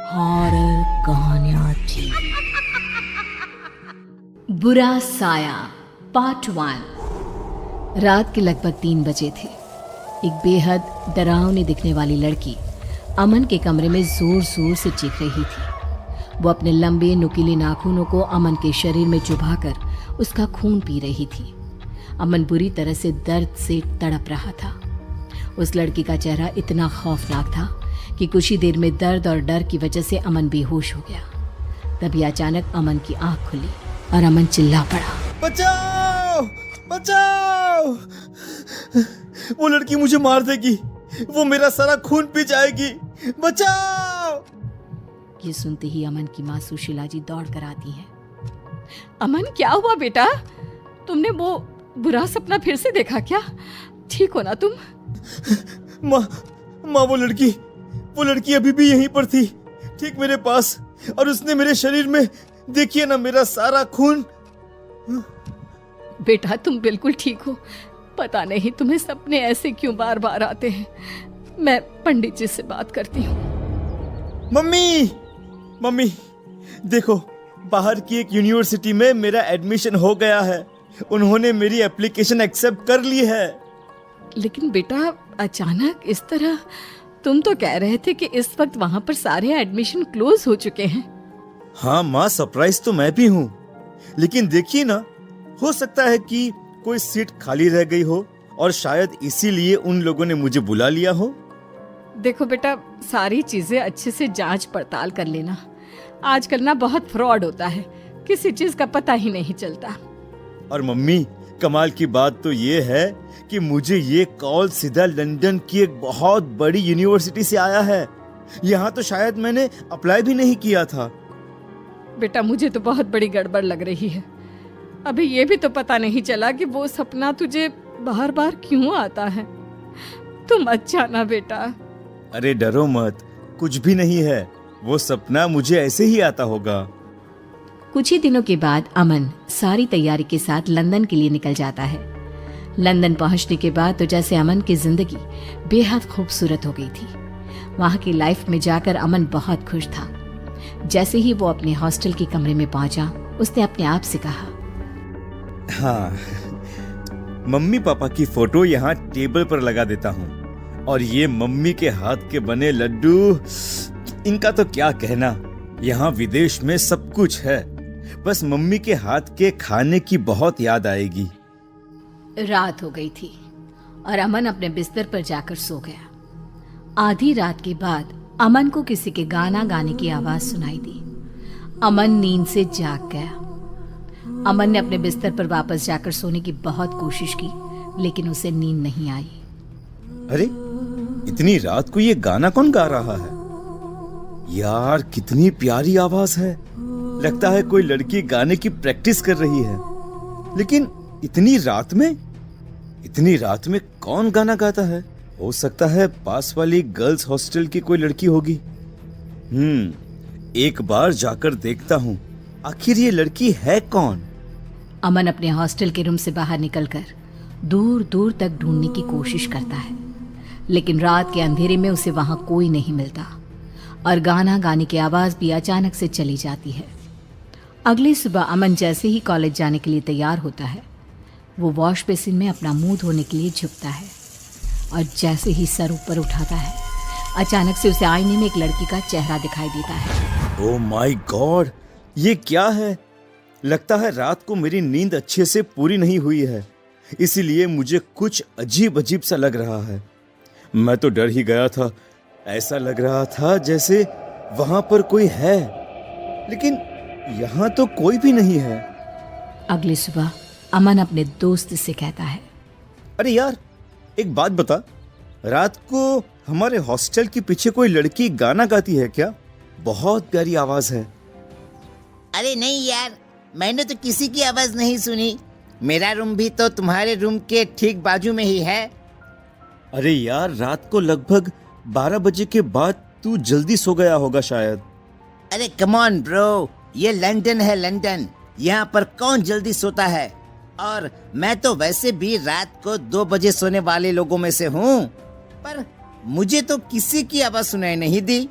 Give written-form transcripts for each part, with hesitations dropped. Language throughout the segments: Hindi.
हॉरर कहानियां थी। बुरा साया पार्ट 1। रात के लगभग 3 बजे थे। एक बेहद डरावनी दिखने वाली लड़की अमन के कमरे में जोर जोर से चीख रही थी। वो अपने लंबे नुकीले नाखूनों को अमन के शरीर में चुभाकर उसका खून पी रही थी। अमन बुरी तरह से दर्द से तड़प रहा था। उस लड़की का चेहरा इतना खौफनाक था कि कुछ ही देर में दर्द और डर की वजह से अमन बेहोश हो गया। तभी अचानक अमन की आंख खुली और अमन चिल्ला पड़ा, बचाओ बचाओ, वो लड़की मुझे मार देगी, वो मेरा सारा खून पी जाएगी, बचाओ। ये सुनते ही अमन की माँ सुशीला जी दौड़ कर आती है। अमन, क्या हुआ बेटा? तुमने वो बुरा सपना फिर से देखा क्या? ठीक हो ना तुम? माँ वो लड़की अभी भी यहीं पर थी, ठीक मेरे पास, और उसने मेरे शरीर में, देखिए ना, मेरा सारा खून। बेटा तुम बिल्कुल ठीक हो। पता नहीं तुम्हें सपने ऐसे क्यों बार बार आते हैं। मैं पंडित जी से बात करती हूँ। मम्मी देखो, बाहर की एक यूनिवर्सिटी में मेरा एडमिशन हो गया है। उन्होंने मेरी एप्लीकेशन एक्सेप्ट कर ली है। लेकिन बेटा अचानक इस तरह, तुम तो कह रहे थे कि इस वक्त वहाँ पर सारे एडमिशन क्लोज हो चुके हैं। हाँ माँ, सरप्राइज तो मैं भी हूँ, लेकिन देखिए ना, हो सकता है कि कोई सीट खाली रह गई हो और शायद इसीलिए उन लोगों ने मुझे बुला लिया हो। देखो बेटा, सारी चीजें अच्छे से जांच पड़ताल कर लेना। आजकल ना बहुत फ्रॉड होता है, किसी चीज का पता ही नहीं चलता। और मम्मी, कमाल की बात तो ये है कि मुझे ये कॉल सीधा लंदन की एक बहुत बड़ी यूनिवर्सिटी से आया है। यहाँ तो शायद मैंने अप्लाई भी नहीं किया था। बेटा मुझे तो बहुत बड़ी गड़बड़ लग रही है। अभी ये भी तो पता नहीं चला कि वो सपना तुझे बार बार क्यों आता है। तुम अच्छा ना बेटा। अरे डरो मत, कुछ भी नहीं है, वो सपना मुझे ऐसे ही आता होगा। कुछ ही दिनों के बाद अमन सारी तैयारी के साथ लंदन के लिए निकल जाता है। लंदन पहुंचने के बाद तो जैसे अमन की जिंदगी बेहद खूबसूरत हो गई थी। वहां की लाइफ में जाकर अमन बहुत खुश था। जैसे ही वो अपने हॉस्टल के कमरे में पहुंचा, उसने अपने आप से कहा, हाँ, मम्मी पापा की फोटो यहाँ टेबल पर लगा देता हूँ, और ये मम्मी के हाथ के बने लड्डू, इनका तो क्या कहना। यहाँ विदेश में सब कुछ है, बस मम्मी के हाथ के खाने की बहुत याद आएगी। रात हो गई थी और अमन अपने बिस्तर पर जाकर सो गया। आधी रात के बाद अमन को किसी के गाना गाने की आवाज सुनाई दी। अमन नींद से जाग गया। अमन ने अपने बिस्तर पर वापस जाकर सोने की बहुत कोशिश की, लेकिन उसे नींद नहीं आई। अरे, इतनी रात को ये गाना कौन गा रहा है? यार, कितनी प्यारी आवाज है। लगता है कोई लड़की गाने की प्रैक्टिस कर रही है। लेकिन इतनी रात में कौन गाना गाता है? हो सकता है पास वाली गर्ल्स हॉस्टल की कोई लड़की होगी। एक बार जाकर देखता हूँ, आखिर ये लड़की है कौन? अमन अपने हॉस्टल के रूम से बाहर निकलकर दूर दूर तक ढूंढने की कोशिश करता है, लेकिन रात के अंधेरे में उसे वहां कोई नहीं मिलता और गाना गाने की आवाज भी अचानक से चली जाती है। अगली सुबह अमन जैसे ही कॉलेज जाने के लिए तैयार होता है, वो वॉश बेसिन में अपना मुंह धोने के लिए झुकता है और जैसे ही सर ऊपर उठाता है, अचानक से उसे आईने में एक लड़की का चेहरा दिखाई देता है। ओह माय गॉड, ये क्या है? लगता है रात को मेरी नींद अच्छे से पूरी नहीं हुई है, इसीलिए मुझे कुछ अजीब सा लग रहा है। मैं तो डर ही गया था। ऐसा लग रहा था जैसे वहां पर कोई है, लेकिन यहाँ तो कोई भी नहीं है। अगली सुबह अमन अपने दोस्त से कहता है, अरे यार, एक बात बता, रात को हमारे हॉस्टल के पीछे कोई लड़की गाना गाती है क्या? बहुत प्यारी आवाज है। अरे नहीं यार, मैंने तो किसी की आवाज नहीं सुनी। मेरा रूम भी तो तुम्हारे रूम के ठीक बाजू में ही है। अरे यार, रात को लगभग 12 बजे के बाद तू जल्दी सो गया होगा शायद। अरे कम ऑन ब्रो, ये लंदन है, लंदन। यहाँ पर कौन जल्दी सोता है? और मैं तो वैसे भी रात को 2 बजे सोने वाले लोगों में से हूँ, पर मुझे तो किसी की आवाज सुनाई नहीं दी।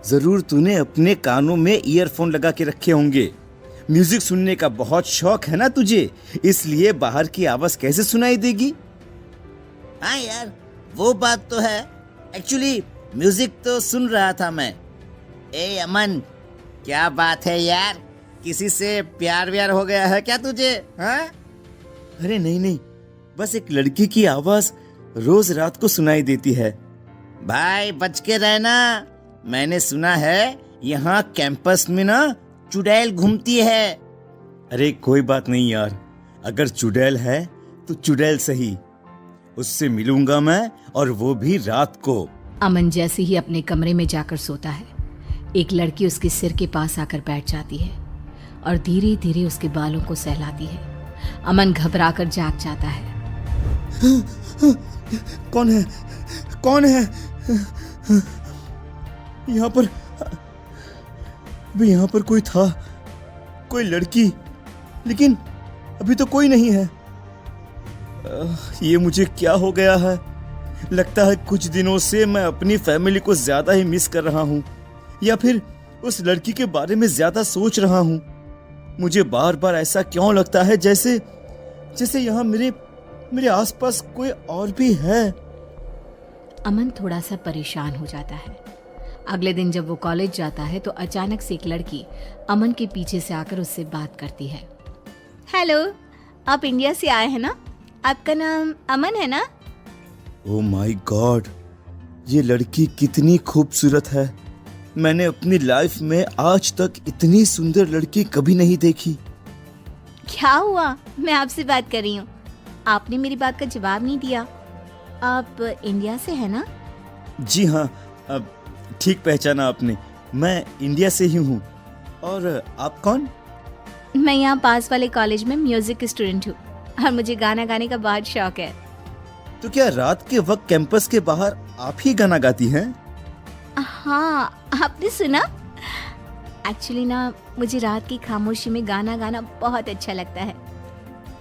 जरूर तूने अपने कानों में ईयरफोन लगा के रखे होंगे। म्यूजिक सुनने का बहुत शौक है ना तुझे, इसलिए बाहर की आवाज कैसे सुनाई देगी? हाँ यार, वो बात तो है। एक्चुअली म्यूजिक तो सुन रहा था मैं। ए अमन, क्या बात है यार, किसी से प्यार व्यार हो गया है क्या तुझे? हाँ? अरे नहीं नहीं, बस एक लड़की की आवाज रोज रात को सुनाई देती है। भाई बच के रहना, मैंने सुना है यहाँ कैंपस में ना चुड़ैल घूमती है। अरे कोई बात नहीं यार, अगर चुड़ैल है तो चुड़ैल सही, उससे मिलूंगा मैं, और वो भी रात को। अमन जैसे ही अपने कमरे में जाकर सोता है, एक लड़की उसके सिर के पास आकर बैठ जाती है और धीरे धीरे उसके बालों को सहलाती है। अमन घबराकर जाग जाता है। कौन है? कौन है? यहाँ पर अभी यहाँ पर कोई था, कोई लड़की, लेकिन अभी तो कोई नहीं है। ये मुझे क्या हो गया है? लगता है कुछ दिनों से मैं अपनी फैमिली को ज्यादा ही मिस कर रहा हूँ, या फिर उस लड़की के बारे में ज्यादा सोच रहा हूँ। मुझे बार बार ऐसा क्यों लगता है जैसे जैसे यहाँ मेरे आसपास कोई और भी है। अमन थोड़ा सा परेशान हो जाता है। अगले दिन जब वो कॉलेज जाता है तो अचानक से एक लड़की अमन के पीछे से आकर उससे बात करती है। हेलो, आप इंडिया से आए हैं ना? आपका नाम अमन है ना? ओह माय गॉड, ये लड़की कितनी खूबसूरत है। मैंने अपनी लाइफ में आज तक इतनी सुंदर लड़की कभी नहीं देखी। क्या हुआ? मैं आपसे बात कर रही हूँ, आपने मेरी बात का जवाब नहीं दिया। आप इंडिया से है ना? जी हाँ, अब ठीक पहचाना आपने, मैं इंडिया से ही हूँ। और आप कौन? मैं यहाँ पास वाले कॉलेज में म्यूजिक स्टूडेंट हूँ और मुझे गाना गाने का बहुत शौक है। तो क्या रात के वक्त कैंपस के बाहर आप ही गाना गाती हैं? हाँ, आपने सुना? एक्चुअली ना, मुझे रात की खामोशी में गाना गाना बहुत अच्छा लगता है।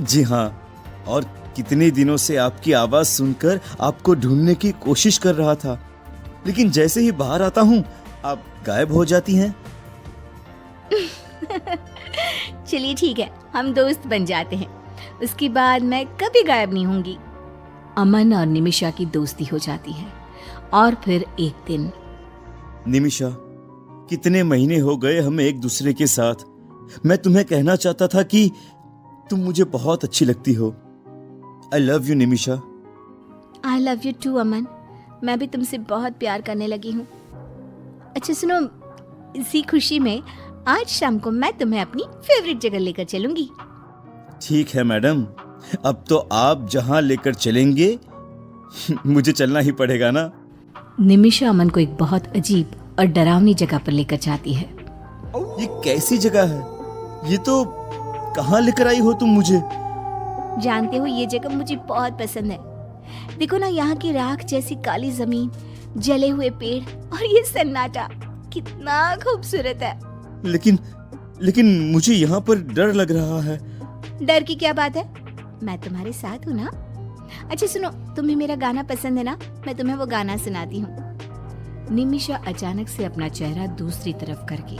जी हाँ, और कितने दिनों से आपकी आवाज सुनकर आपको ढूंढने की कोशिश कर रहा था, लेकिन जैसे ही बाहर आता हूँ आप गायब हो जाती हैं। चलिए ठीक है, हम दोस्त बन जाते हैं, उसके बाद मैं कभी गायब नहीं होंगी। अमन और निमिषा की दोस्ती हो जाती है। और फिर एक दिन, निमिषा, कितने महीने हो गए हमें एक दूसरे के साथ। मैं तुम्हें कहना चाहता था कि तुम मुझे बहुत अच्छी लगती हो। I love you Nimisha. I love you too Aman, मैं भी तुमसे बहुत प्यार करने लगी हूँ। अच्छा सुनो, इसी खुशी में आज शाम को मैं तुम्हें अपनी फेवरेट जगह लेकर चलूंगी। ठीक है मैडम, अब तो आप जहां लेकर चलेंगे मुझे चलना ही पड़ेगा ना। निमिषा अमन को एक बहुत अजीब और डरावनी जगह पर लेकर जाती है। ये कैसी जगह है? ये तो कहाँ लेकर आई हो तुम मुझे? जानते हो, ये जगह मुझे बहुत पसंद है। देखो ना, यहाँ की राख जैसी काली जमीन, जले हुए पेड़ और ये सन्नाटा कितना खूबसूरत है। लेकिन मुझे यहाँ पर डर लग रहा है। डर की क्या बात है, मैं तुम्हारे साथ हूँ ना। अच्छा सुनो, तुम्हें मेरा गाना पसंद है ना? मैं तुम्हें वो गाना सुनाती हूँ। निमिषा अचानक से अपना चेहरा दूसरी तरफ करके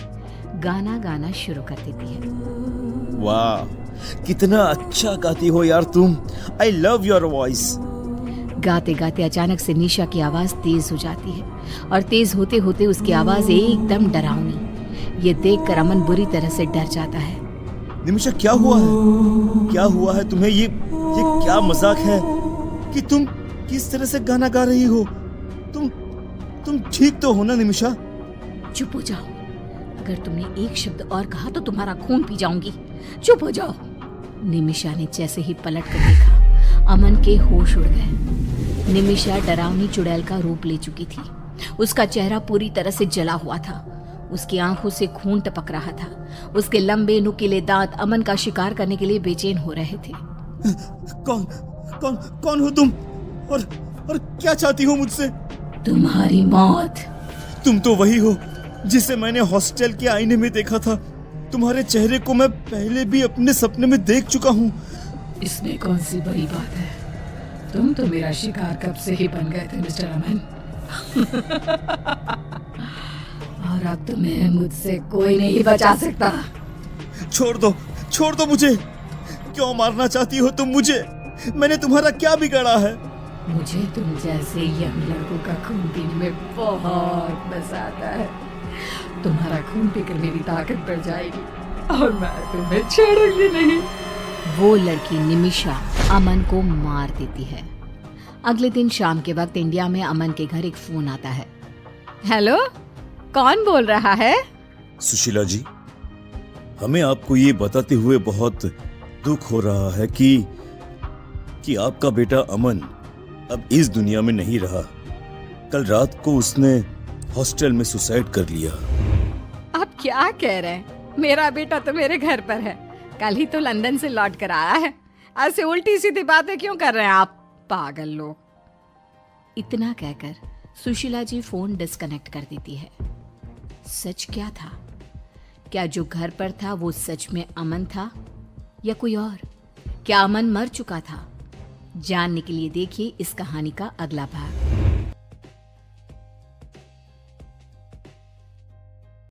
गाना गाना शुरू कर देती है। वाह, कितना अच्छा गाती हो यार तुम। I love your voice. गाते गाते अचानक से निशा की आवाज तेज हो जाती है और तेज होते होते उसकी आवाज एकदम डरावनी। ये देखकर अमन बुरी तरह से डर जाता है। निमिषा, क्या हुआ है? क्या हुआ है तुम्हें? ये क्या मजाक है कि तुम किस तरह से गाना गा रही हो? तुम ठीक तो हो ना निमिषा? चुप हो जाओ, अगर तुमने एक शब्द और कहा तो तुम्हारा खून पी जाऊंगी। चुप हो जाओ। निमिषा ने जैसे ही पलट कर देखा, अमन के होश उड़ गए। निमिषा डरावनी चुड़ैल का रूप ले चुकी थी। उसका चेहरा पूरी तरह से जला हुआ था, उसकी आंखों से खून टपक रहा था। उसके लंबे नुकीले दांत अमन का शिकार करने के लिए बेचैन हो रहे थे। कौन हो तुम? और क्या चाहती हो मुझसे? तुम्हारी मौत। तुम तो वही हो जिसे मैंने हॉस्टल के आईने में देखा था। तुम्हारे चेहरे को मैं पहले भी अपने सपने में देख चुका हूँ। इसमें कौन सी बड़ी बात है? तुम तो मेरा शिकार कब से ही बन गए थे मिस्टर अमन। और अब तुम्हें मुझसे कोई नहीं बचा सकता। छोड़ दो मुझे। क्यों मारना चाहती हो तुम मुझे? मैंने तुम्हारा क्या बिगाड़ा है? मुझे तुम जैसे यंग लड़कों का खून पीने में बहुत मजा आता है। तुम्हारा खून पीकर मेरी ताकत बढ़ जाएगी और मैं तुम्हें छोड़ूंगी नहीं। वो लड़की निमिषा अमन को मार देती है। अगले दिन शाम के वक्त इंडिया में अमन के घर एक फोन आता है। हेलो, कौन बोल रहा है? सुशीला जी, हमें आपको ये बताते हुए बहुत दुख हो रहा है कि आपका बेटा अमन अब इस दुनिया में नहीं रहा। कल रात को उसने हॉस्टल में सुसाइड कर लिया। आप क्या कह रहे हैं? मेरा बेटा तो मेरे घर पर है। कल ही तो लंदन से लौट कर आया है। ऐसे उल्टी सीधी बातें क्यों कर रहे हैं आप पागल लोग? इतना कहकर सुशीला जी फोन डिस्कनेक्ट कर देती है। सच क्या था? क्या जो घर पर था वो सच में अमन था या कोई और? क्या अमन मर चुका था? जानने के लिए देखिए इस कहानी का अगला भाग।